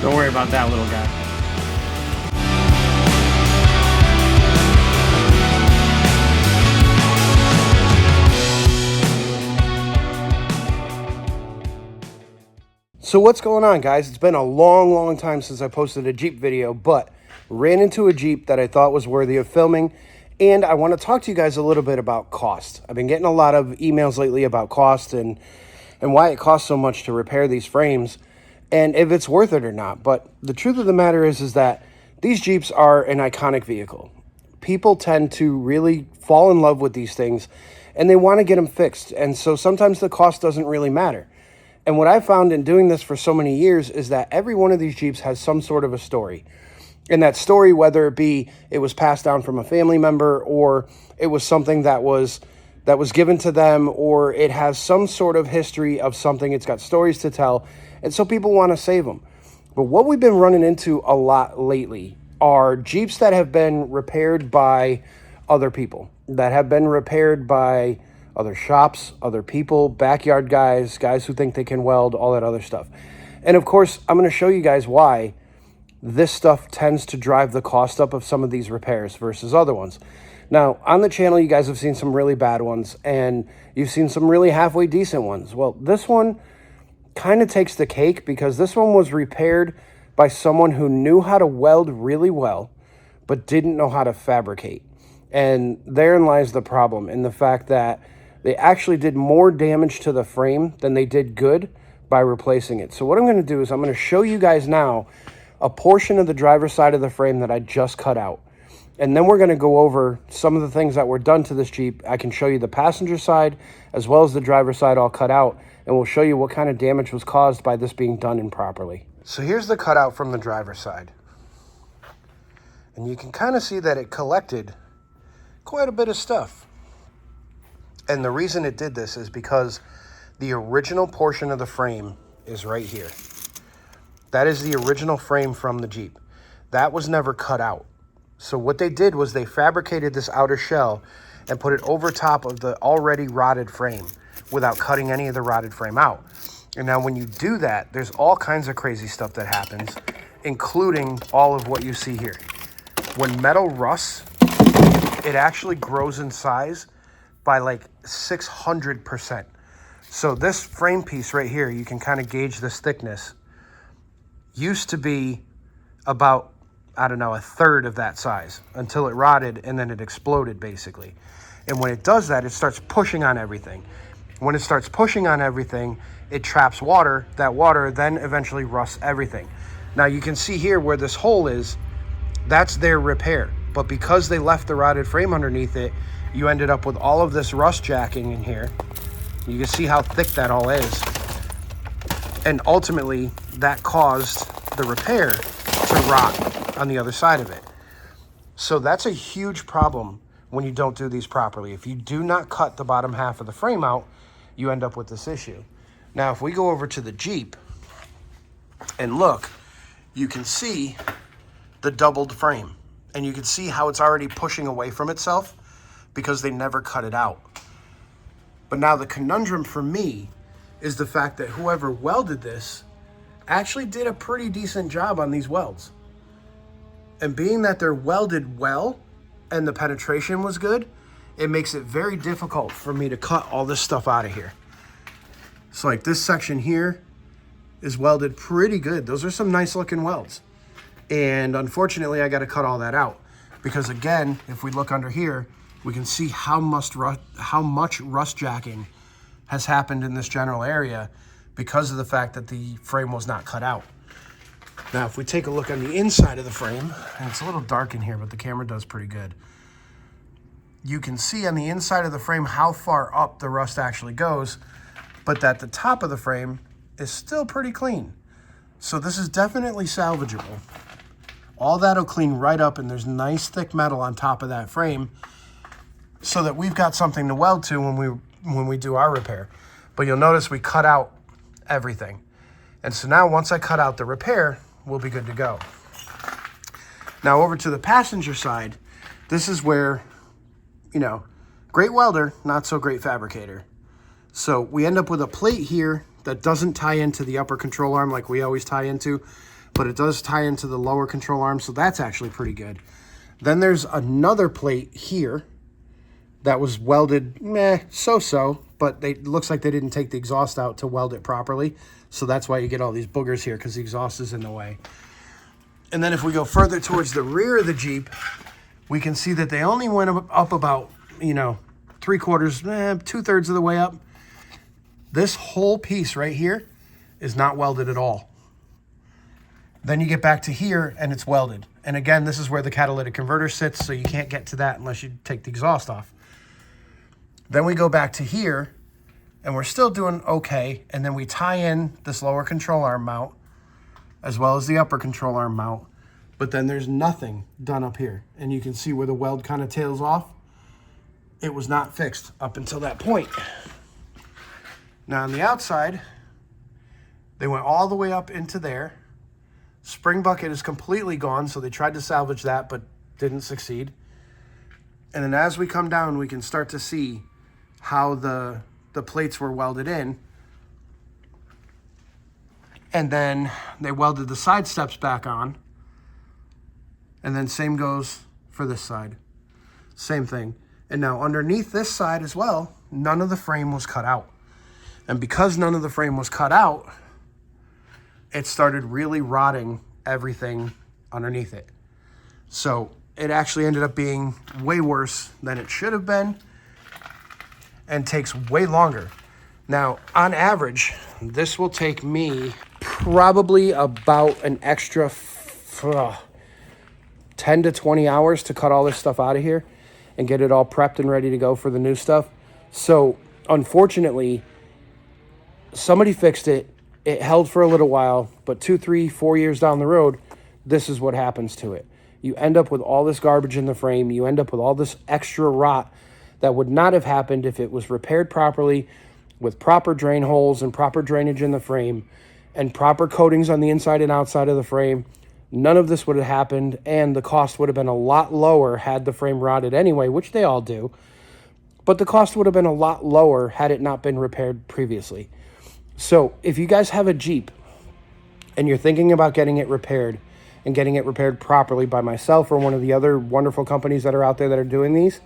Don't worry about that little guy. So what's going on, guys? It's been a long time since I posted a Jeep video, but ran into a Jeep that I thought was worthy of filming, and I want to talk to you guys a little bit about cost. I've been getting a lot of emails lately about cost and why it costs so much to repair these frames and if it's worth it or not. But the truth of the matter is that these Jeeps are an iconic vehicle. People tend to really fall in love with these things and they want to get them fixed. And so sometimes the cost doesn't really matter. And what I found in doing this for so many years is that every one of these Jeeps has some sort of a story. And that story, whether it be it was passed down from a family member or it was something that was given to them, or it has some sort of history of something, it's got stories to tell, and so people want to save them. But what we've been running into a lot lately are Jeeps that have been repaired by other people, that have been repaired by other shops, other people, backyard guys who think they can weld, all that other stuff. And of course, I'm going to show you guys why this stuff tends to drive the cost up of some of these repairs versus other ones. Now, on the channel, you guys have seen some really bad ones, and you've seen some really halfway decent ones. Well, this one kind of takes the cake because this one was repaired by someone who knew how to weld really well, but didn't know how to fabricate. And therein lies the problem, in the fact that they actually did more damage to the frame than they did good by replacing it. So what I'm going to do is I'm going to show you guys now a portion of the driver's side of the frame that I just cut out. And then we're going to go over some of the things that were done to this Jeep. I can show you the passenger side as well as the driver's side all cut out, and we'll show you what kind of damage was caused by this being done improperly. So here's the cutout from the driver's side. And you can kind of see that it collected quite a bit of stuff. And the reason it did this is because the original portion of the frame is right here. That is the original frame from the Jeep. That was never cut out. So what they did was they fabricated this outer shell and put it over top of the already rotted frame without cutting any of the rotted frame out. And now when you do that, there's all kinds of crazy stuff that happens, including all of what you see here. When metal rusts, it actually grows in size by like 600%. So this frame piece right here, you can kind of gauge this thickness, used to be about, I don't know, a third of that size until it rotted and then it exploded basically. And when it does that, it starts pushing on everything. When it starts pushing on everything, it traps water. That water then eventually rusts everything. Now you can see here where this hole is, that's their repair. But because they left the rotted frame underneath it, you ended up with all of this rust jacking in here. You can see how thick that all is. And ultimately, that caused the repair to rot on the other side of it. So that's a huge problem when you don't do these properly. If you do not cut the bottom half of the frame out, you end up with this issue. Now, if we go over to the Jeep and look, you can see the doubled frame. And you can see how it's already pushing away from itself because they never cut it out. But now the conundrum for me is the fact that whoever welded this actually did a pretty decent job on these welds. And being that they're welded well and the penetration was good, it makes it very difficult for me to cut all this stuff out of here. So like this section here is welded pretty good. Those are some nice looking welds. And unfortunately, I got to cut all that out because again, if we look under here, we can see how much rust jacking has happened in this general area because of the fact that the frame was not cut out. Now, if we take a look on the inside of the frame, and it's a little dark in here, but the camera does pretty good. You can see on the inside of the frame how far up the rust actually goes, but that the top of the frame is still pretty clean. So this is definitely salvageable. All that'll clean right up, and there's nice thick metal on top of that frame so that we've got something to weld to when we do our repair. But you'll notice we cut out everything. And so now once I cut out the repair, we'll be good to go. Now over to the passenger side, this is where, you know, great welder, not so great fabricator. So we end up with a plate here that doesn't tie into the upper control arm like we always tie into, but it does tie into the lower control arm, so that's actually pretty good. Then there's another plate here that was welded, so-so, but it looks like they didn't take the exhaust out to weld it properly. So that's why you get all these boogers here, because the exhaust is in the way. And then if we go further towards the rear of the Jeep, we can see that they only went up about, 3/4, 2/3 of the way up. This whole piece right here is not welded at all. Then you get back to here and it's welded. And again, this is where the catalytic converter sits, so you can't get to that unless you take the exhaust off. Then we go back to here and we're still doing okay. And then we tie in this lower control arm mount as well as the upper control arm mount. But then there's nothing done up here. And you can see where the weld kind of tails off. It was not fixed up until that point. Now on the outside, they went all the way up into there. Spring bucket is completely gone, so they tried to salvage that but didn't succeed. And then as we come down, we can start to see how the plates were welded in. And then they welded the side steps back on. And then same goes for this side. Same thing. And now underneath this side as well, none of the frame was cut out. And because none of the frame was cut out, it started really rotting everything underneath it. So it actually ended up being way worse than it should have been and takes way longer. Now, on average, this will take me probably about an extra 10 to 20 hours to cut all this stuff out of here and get it all prepped and ready to go for the new stuff. So unfortunately, somebody fixed it. It held for a little while, but 2, 3, 4 years down the road, this is what happens to it. You end up with all this garbage in the frame. You end up with all this extra rot that would not have happened if it was repaired properly with proper drain holes and proper drainage in the frame and proper coatings on the inside and outside of the frame. None of this would have happened, and the cost would have been a lot lower had the frame rotted anyway, which they all do. But the cost would have been a lot lower had it not been repaired previously. So if you guys have a Jeep and you're thinking about getting it repaired and getting it repaired properly by myself or one of the other wonderful companies that are out there that are doing these,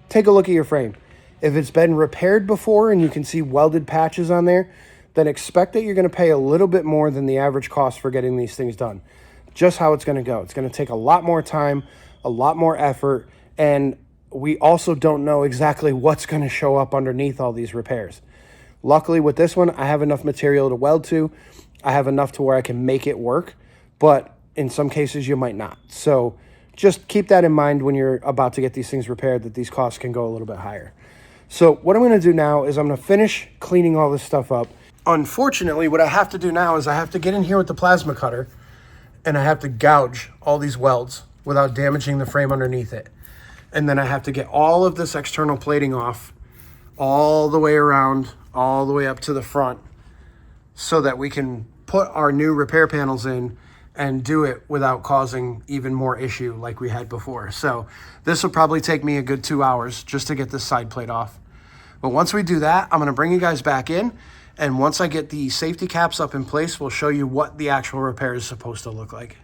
take a look at your frame. If it's been repaired before and you can see welded patches on there, then expect that you're going to pay a little bit more than the average cost for getting these things done. Just how it's going to go. It's going to take a lot more time, a lot more effort, and we also don't know exactly what's going to show up underneath all these repairs. Luckily with this one, I have enough material to weld to. I have enough to where I can make it work, but in some cases you might not. So just keep that in mind when you're about to get these things repaired, that these costs can go a little bit higher. So what I'm going to do now is I'm going to finish cleaning all this stuff up. Unfortunately, what I have to do now is I have to get in here with the plasma cutter and I have to gouge all these welds without damaging the frame underneath it. And then I have to get all of this external plating off all the way around, all the way up to the front, so that we can put our new repair panels in and do it without causing even more issue like we had before. So this will probably take me a good 2 hours just to get this side plate off. But once we do that, I'm going to bring you guys back in. And once I get the safety caps up in place, we'll show you what the actual repair is supposed to look like.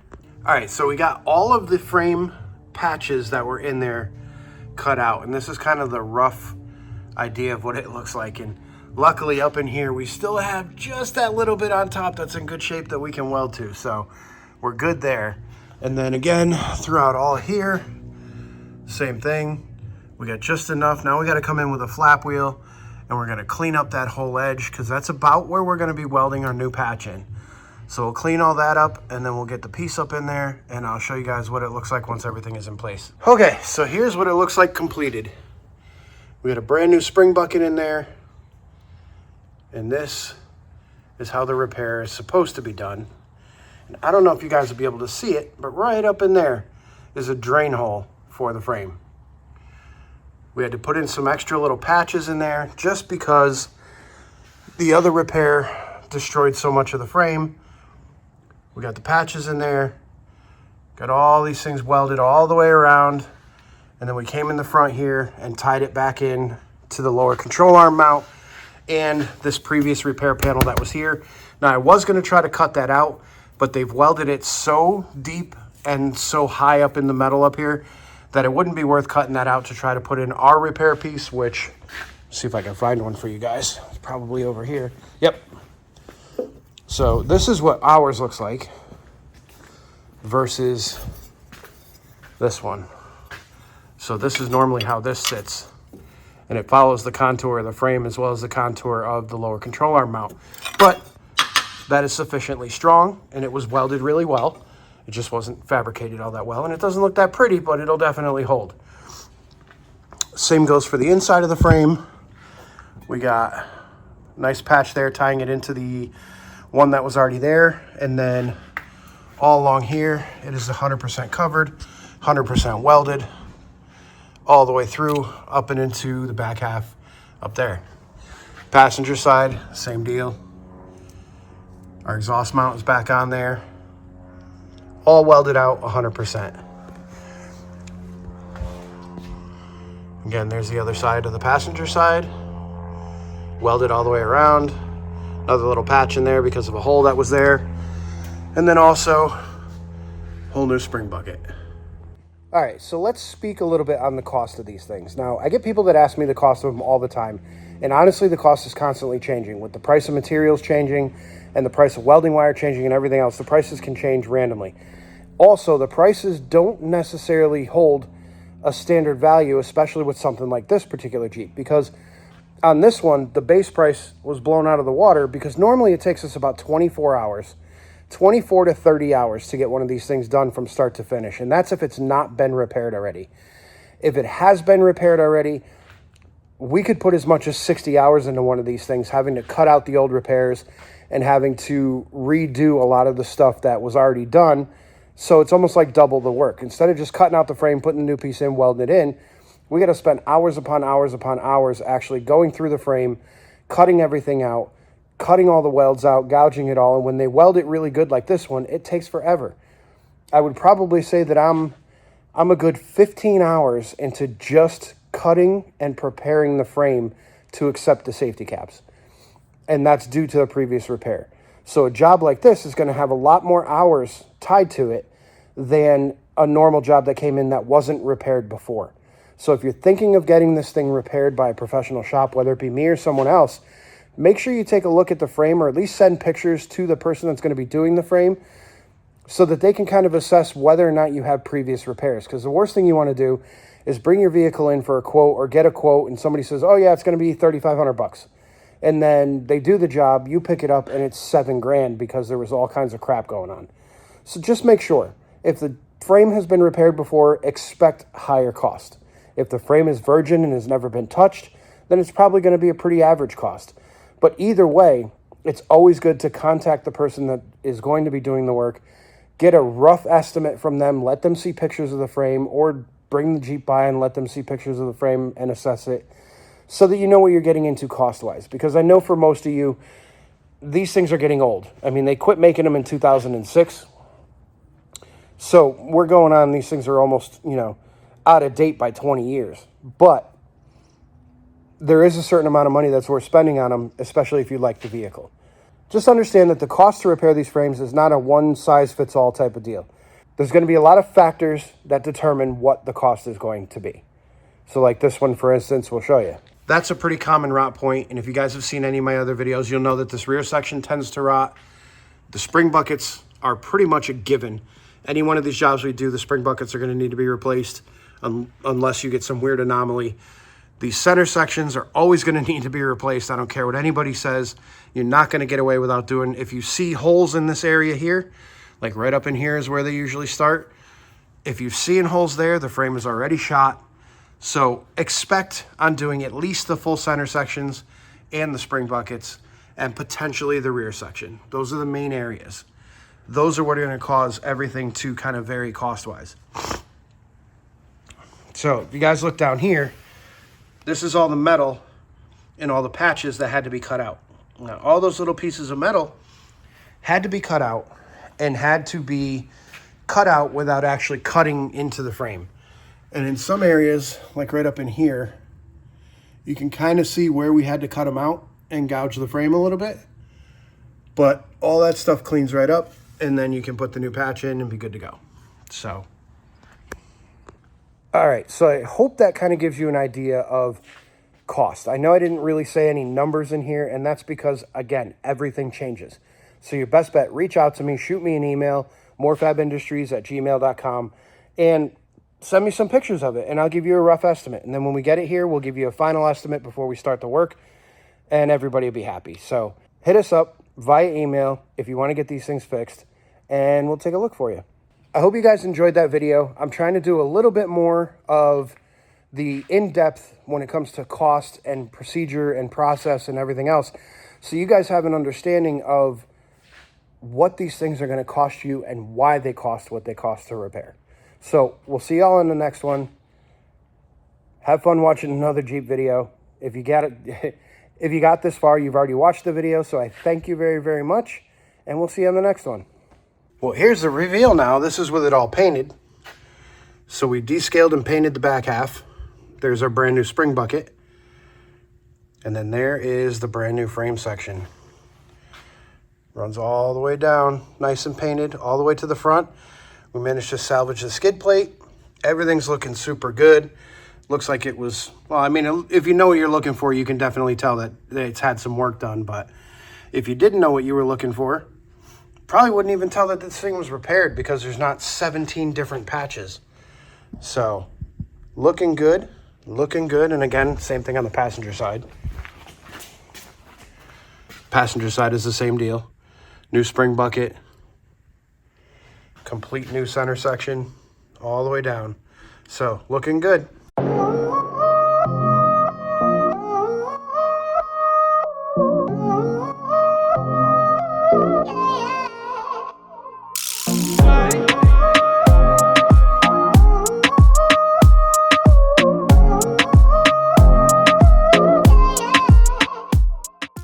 All right, so we got all of the frame patches that were in there cut out. And this is kind of the rough idea of what it looks like. And luckily up in here, we still have just that little bit on top that's in good shape that we can weld to. So we're good there. And then again, throughout all here, same thing. We got just enough. Now we got to come in with a flap wheel and we're going to clean up that whole edge because that's about where we're going to be welding our new patch in. So we'll clean all that up and then we'll get the piece up in there and I'll show you guys what it looks like once everything is in place. Okay, so here's what it looks like completed. We got a brand new spring bucket in there. And this is how the repair is supposed to be done. And I don't know if you guys will be able to see it, but right up in there is a drain hole for the frame. We had to put in some extra little patches in there just because the other repair destroyed so much of the frame. We got the patches in there, got all these things welded all the way around, and then we came in the front here and tied it back in to the lower control arm mount and this previous repair panel that was here. Now I was going to try to cut that out but they've welded it so deep and so high up in the metal up here that it wouldn't be worth cutting that out to try to put in our repair piece, which, see if I can find one for you guys. It's probably over here. Yep. So this is what ours looks like versus this one. So this is normally how this sits, and it follows the contour of the frame as well as the contour of the lower control arm mount. But that is sufficiently strong, and it was welded really well. It just wasn't fabricated all that well, and it doesn't look that pretty, but it'll definitely hold. Same goes for the inside of the frame. We got a nice patch there tying it into the one that was already there, and then all along here, it is 100% covered, 100% welded, all the way through, up and into the back half up there. Passenger side, same deal. Our exhaust mount is back on there. All welded out 100%. Again, there's the other side of the passenger side. Welded all the way around. Another little patch in there because of a hole that was there. And then also, whole new spring bucket. All right, so let's speak a little bit on the cost of these things. Now, I get people that ask me the cost of them all the time. And honestly, the cost is constantly changing. With the price of materials changing and the price of welding wire changing and everything else, the prices can change randomly. Also, the prices don't necessarily hold a standard value, especially with something like this particular Jeep, because on this one, the base price was blown out of the water because normally it takes us about 24 hours, 24 to 30 hours to get one of these things done from start to finish. And that's if it's not been repaired already. If it has been repaired already, we could put as much as 60 hours into one of these things, having to cut out the old repairs and having to redo a lot of the stuff that was already done. So it's almost like double the work. Instead of just cutting out the frame, putting a new piece in, welding it in, we got to spend hours upon hours upon hours actually going through the frame, cutting everything out, cutting all the welds out, gouging it all. And when they weld it really good like this one, it takes forever. I would probably say that I'm a good 15 hours into just cutting and preparing the frame to accept the safety caps. And that's due to the previous repair. So a job like this is going to have a lot more hours tied to it than a normal job that came in that wasn't repaired before. So if you're thinking of getting this thing repaired by a professional shop, whether it be me or someone else, make sure you take a look at the frame, or at least send pictures to the person that's going to be doing the frame so that they can kind of assess whether or not you have previous repairs. Because the worst thing you want to do is bring your vehicle in for a quote or get a quote and somebody says, oh yeah, it's going to be $3,500. And then they do the job, you pick it up, and it's $7,000 because there was all kinds of crap going on. So just make sure. If the frame has been repaired before, expect higher cost. If the frame is virgin and has never been touched, then it's probably going to be a pretty average cost. But either way, it's always good to contact the person that is going to be doing the work, get a rough estimate from them, let them see pictures of the frame, or bring the Jeep by and let them see pictures of the frame and assess it, so that you know what you're getting into cost-wise. Because I know for most of you, these things are getting old. I mean, they quit making them in 2006. So we're going on, these things are almost, out of date by 20 years. But there is a certain amount of money that's worth spending on them, especially if you like the vehicle. Just understand that the cost to repair these frames is not a one-size-fits-all type of deal. There's going to be a lot of factors that determine what the cost is going to be. So like this one, for instance, we'll show you. That's a pretty common rot point, and if you guys have seen any of my other videos, you'll know that this rear section tends to rot. The spring buckets are pretty much a given. Any one of these jobs we do, the spring buckets are going to need to be replaced unless you get some weird anomaly. These center sections are always going to need to be replaced. I don't care what anybody says. You're not going to get away without doing. If you see holes in this area here, like right up in here is where they usually start. If you've seen holes there, the frame is already shot. So expect on doing at least the full center sections and the spring buckets and potentially the rear section. Those are the main areas. Those are what are going to cause everything to kind of vary cost-wise. So if you guys look down here, this is all the metal and all the patches that had to be cut out. Now, all those little pieces of metal had to be cut out and had to be cut out without actually cutting into the frame. And in some areas, like right up in here, you can kind of see where we had to cut them out and gouge the frame a little bit. But all that stuff cleans right up. and then you can put the new patch in and be good to go. So, all right, so I hope that kind of gives you an idea of cost. I know I didn't really say any numbers in here, and that's because, again, everything changes. So your best bet, reach out to me, shoot me an email, morefabindustries@gmail.com, and send me some pictures of it, and I'll give you a rough estimate. And then when we get it here, we'll give you a final estimate before we start the work, and everybody will be happy. So hit us up via email if you want to get these things fixed, and we'll take a look for you. I hope you guys enjoyed that video. I'm trying to do a little bit more of the in-depth when it comes to cost and procedure and process and everything else, so you guys have an understanding of what these things are going to cost you and why they cost what they cost to repair. So we'll see y'all in the next one. Have fun watching another Jeep video. If you got it, if you got this far, you've already watched the video, so I thank you very, very much, and we'll see you on the next one. Well, here's the reveal now. This is with it all painted. So we descaled and painted the back half. There's our brand new spring bucket. And then there is the brand new frame section. Runs all the way down, nice and painted, all the way to the front. We managed to salvage the skid plate. Everything's looking super good. Looks like it was, well, I mean, if you know what you're looking for, you can definitely tell that it's had some work done. But if you didn't know what you were looking for, probably wouldn't even tell that this thing was repaired because there's not 17 different patches. So looking good, looking good. And again, same thing on the passenger side. Passenger side is the same deal. New spring bucket, complete new center section all the way down. So looking good.